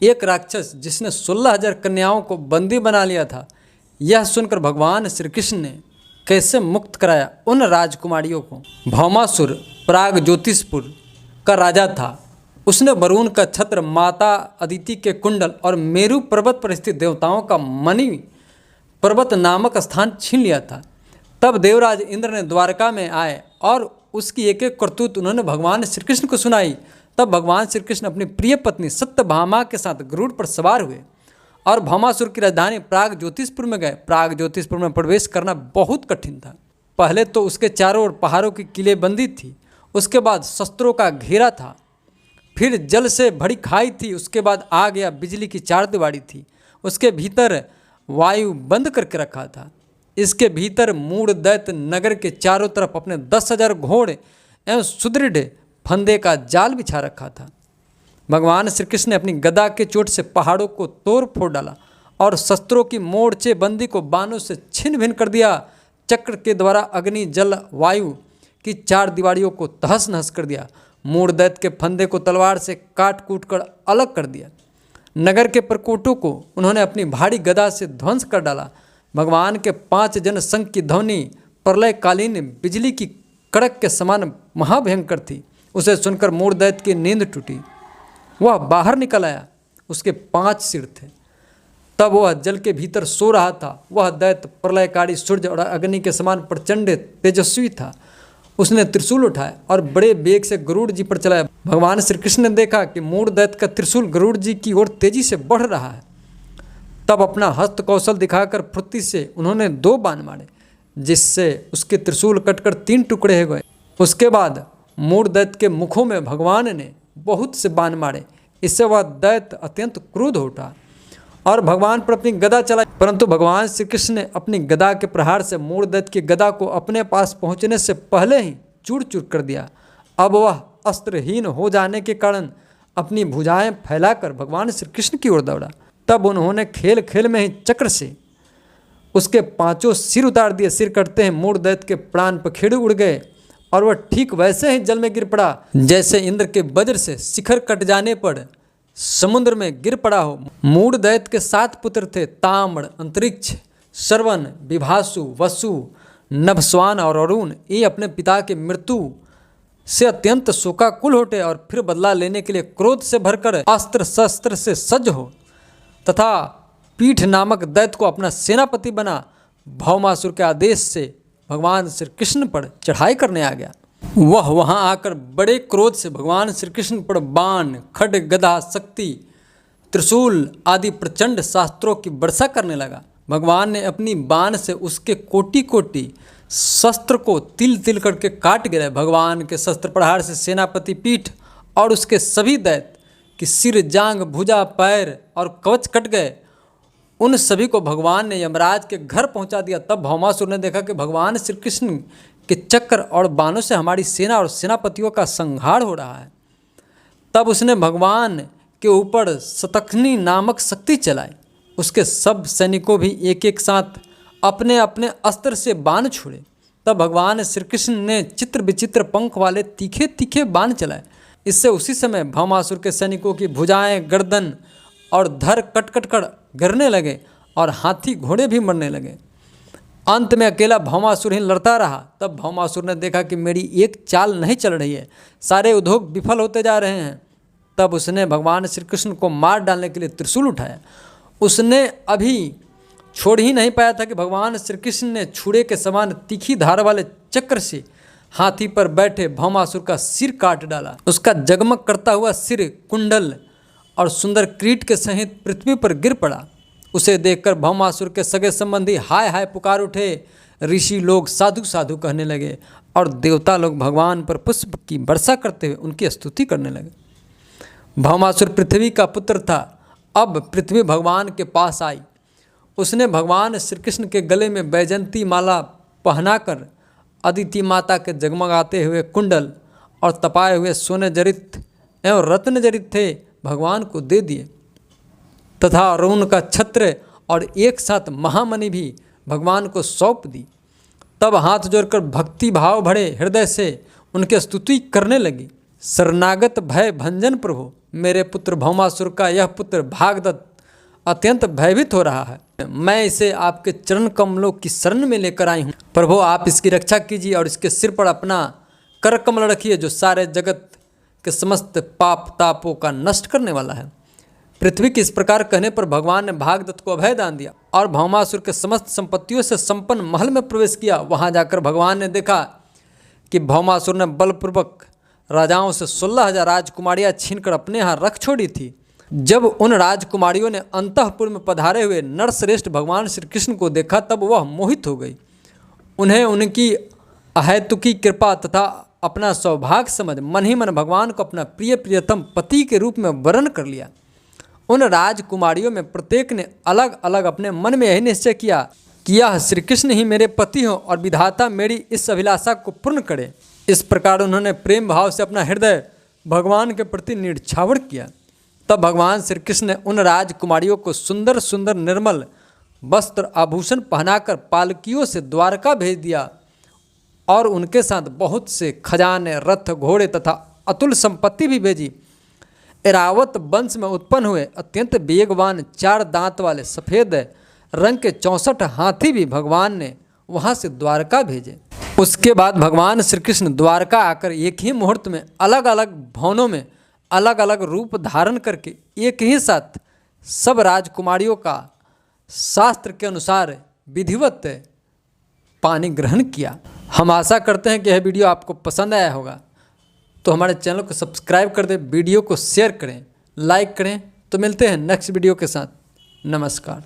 एक राक्षस जिसने 16,000 कन्याओं को बंदी बना लिया था। यह सुनकर भगवान श्री कृष्ण ने कैसे मुक्त कराया उन राजकुमारियों को। भौमासुर प्राग ज्योतिषपुर का राजा था। उसने वरुण का छत्र, माता अदिति के कुंडल और मेरु पर्वत पर स्थित देवताओं का मणि पर्वत नामक स्थान छीन लिया था। तब देवराज इंद्र ने द्वारका में आए और उसकी एक एक करतूत उन्होंने भगवान श्री कृष्ण को सुनाई। तब भगवान श्री कृष्ण अपनी प्रिय पत्नी सत्यभामा के साथ गरुड़ पर सवार हुए और भौमासुर की राजधानी प्राग ज्योतिषपुर में गए। प्राग ज्योतिषपुर में प्रवेश करना बहुत कठिन था। पहले तो उसके चारों ओर पहाड़ों की किलेबंदी थी, उसके बाद शस्त्रों का घेरा था, फिर जल से भरी खाई थी, उसके बाद आग या बिजली की चारदीवारी थी, उसके भीतर वायु बंद करके रखा था। इसके भीतर मूढ़ दैत्य नगर के चारों तरफ अपने 10,000 घोड़े एवं सुदृढ़ फंदे का जाल बिछा रखा था। भगवान श्री कृष्ण ने अपनी गदा के चोट से पहाड़ों को तोड़ फोड़ डाला और शस्त्रों की मोर्चे बंदी को बाणों से छिन्न भिन्न कर दिया। चक्र के द्वारा अग्नि, जल, वायु की चार दीवारियों को तहस नहस कर दिया। मूढ़ दैत्य के फंदे को तलवार से काट कूट कर अलग कर दिया। नगर के प्रकोटों को उन्होंने अपनी भारी गदा से ध्वंस कर डाला। भगवान के 5 जन संघ की ध्वनि प्रलयकालीन बिजली की कड़क के समान महाभयंकर थी। उसे सुनकर मूढ़ दैत्य की नींद टूटी। वह बाहर निकल आया। उसके 5 सिर थे। तब वह जल के भीतर सो रहा था। वह दैत्य प्रलयकारी सूर्य और अग्नि के समान प्रचंड तेजस्वी था। उसने त्रिशूल उठाया और बड़े वेग से गरुड़ जी पर चलाया। भगवान श्री कृष्ण ने देखा कि मूढ़ दैत्य का त्रिशूल गरुड़ जी की ओर तेजी से बढ़ रहा है। तब अपना हस्त कौशल दिखाकर फुर्ती से उन्होंने 2 बाण मारे, जिससे उसके त्रिशूल कटकर 3 टुकड़े हो गए। उसके बाद मूढ़ दैत्य के मुखों में भगवान ने बहुत से बाण मारे। इससे वह दैत्य अत्यंत क्रुद्ध हो उठा और भगवान पर अपनी गदा चलाई, परंतु भगवान श्री कृष्ण ने अपनी गदा के प्रहार से मूढ़ दैत्य की गदा को अपने पास पहुंचने से पहले ही चूर चूर कर दिया। अब वह अस्त्रहीन हो जाने के कारण अपनी भुजाएं फैलाकर भगवान श्री कृष्ण की ओर दौड़ा। तब उन्होंने खेल खेल में ही चक्र से उसके 5 सिर उतार दिए। सिर कटते हैं मूढ़ दैत्य के प्राण पखेरु उड़ गए और वह ठीक वैसे ही जल में गिर पड़ा जैसे इंद्र के वज्र से शिखर कट जाने पर समुद्र में गिर पड़ा हो। मूढ़ दैत्य के 7 पुत्र थे, ताम्र, अंतरिक्ष, श्रवण, विभासु, वसु, नभस्वान और अरुण। ये अपने पिता की मृत्यु से अत्यंत शोकाकुल होते और फिर बदला लेने के लिए क्रोध से भरकर अस्त्र शस्त्र से सज्ज हो तथा पीठ नामक दैत्य को अपना सेनापति बना भौमासुर के आदेश से भगवान श्री कृष्ण पर चढ़ाई करने आ गया। वह वहां आकर बड़े क्रोध से भगवान श्री कृष्ण पर बाण, खड्ग, गदा, शक्ति, त्रिशूल आदि प्रचंड शास्त्रों की वर्षा करने लगा। भगवान ने अपनी बाण से उसके कोटि कोटि शस्त्र को तिल तिल करके काट गिराए। भगवान के शस्त्र प्रहार से सेनापति पीठ और उसके सभी दैत्य कि सिर, जांग, भुजा, पैर और कवच कट गए। उन सभी को भगवान ने यमराज के घर पहुंचा दिया। तब भौमासुर ने देखा कि भगवान श्री कृष्ण के चक्र और बाणों से हमारी सेना और सेनापतियों का संहार हो रहा है। तब उसने भगवान के ऊपर शतघ्नि नामक शक्ति चलाई। उसके सब सैनिकों भी एक एक साथ अपने अपने अस्त्र से बाण छोड़े। तब भगवान श्री कृष्ण ने चित्र विचित्र पंख वाले तीखे तीखे बाण चलाए। इससे उसी समय भौमासुर के सैनिकों की भुजाएं, गर्दन और धड़ कट कट कर गिरने लगे और हाथी घोड़े भी मरने लगे। अंत में अकेला भौमासुर ही लड़ता रहा। तब भौमासुर ने देखा कि मेरी एक चाल नहीं चल रही है, सारे उद्योग विफल होते जा रहे हैं। तब उसने भगवान श्री कृष्ण को मार डालने के लिए त्रिशूल उठाया। उसने अभी छोड़ ही नहीं पाया था कि भगवान श्री कृष्ण ने छुरे के समान तीखी धार वाले चक्र से हाथी पर बैठे भौमासुर का सिर काट डाला। उसका जगमग करता हुआ सिर कुंडल और सुंदर क्रीट के सहित पृथ्वी पर गिर पड़ा। उसे देखकर भौमासुर के सगे संबंधी हाय हाय पुकार उठे। ऋषि लोग साधु साधु कहने लगे और देवता लोग भगवान पर पुष्प की वर्षा करते हुए उनकी स्तुति करने लगे। भौमासुर पृथ्वी का पुत्र था। अब पृथ्वी भगवान के पास आई। उसने भगवान श्री कृष्ण के गले में बैजंती माला पहनाकर अदिति माता के जगमगाते हुए कुंडल और तपाए हुए सोने जड़ित एवं रत्न जड़ित थे भगवान को दे दिए तथा अरुण का छत्र और एक साथ महामणि भी भगवान को सौंप दी। तब हाथ जोड़कर भक्ति भाव भरे हृदय से उनकी स्तुति करने लगी। शरणागत भय भंजन प्रभु, मेरे पुत्र भौमासुर का यह पुत्र भागदत्त अत्यंत भयभीत हो रहा है। मैं इसे आपके चरण कमलों की शरण में लेकर आई हूँ। प्रभु आप इसकी रक्षा कीजिए और इसके सिर पर अपना कर कमल रखिए, जो सारे जगत के समस्त पाप तापों का नष्ट करने वाला है। पृथ्वी के इस प्रकार कहने पर भगवान ने भागदत्त को अभय दान दिया और भौमासुर के समस्त संपत्तियों से संपन्न महल में प्रवेश किया। वहां जाकर भगवान ने देखा कि भौमासुर ने बलपूर्वक राजाओं से 16,000 राजकुमारियां छीनकर अपने यहाँ रख छोड़ी थी। जब उन राजकुमारियों ने अंतःपुर में पधारे हुए नरश्रेष्ठ भगवान श्री कृष्ण को देखा, तब वह मोहित हो गई। उन्हें उनकी अहेतुकी कृपा तथा अपना सौभाग्य समझ मन ही मन भगवान को अपना प्रिय प्रियतम पति के रूप में वर्ण कर लिया। उन राजकुमारियों में प्रत्येक ने अलग अलग अपने मन में यही निश्चय किया कि यह श्री कृष्ण ही मेरे पति हो और विधाता मेरी इस अभिलाषा को पूर्ण करे। इस प्रकार उन्होंने प्रेम भाव से अपना हृदय भगवान के प्रति निछावर किया। तब भगवान श्री कृष्ण ने उन राजकुमारियों को सुंदर सुंदर निर्मल वस्त्र आभूषण पहनाकर पालकियों से द्वारका भेज दिया और उनके साथ बहुत से खजाने, रथ, घोड़े तथा अतुल संपत्ति भी भेजी। ऐरावत वंश में उत्पन्न हुए अत्यंत वेगवान 4 दांत वाले सफ़ेद रंग के 64 हाथी भी भगवान ने वहाँ से द्वारका भेजे। उसके बाद भगवान श्री कृष्ण द्वारका आकर एक ही मुहूर्त में अलग अलग भवनों में अलग अलग रूप धारण करके एक ही साथ सब राजकुमारियों का शास्त्र के अनुसार विधिवत पानी ग्रहण किया। हम आशा करते हैं कि यह वीडियो आपको पसंद आया होगा, तो हमारे चैनल को सब्सक्राइब कर दें, वीडियो को शेयर करें, लाइक करें। तो मिलते हैं नेक्स्ट वीडियो के साथ। नमस्कार।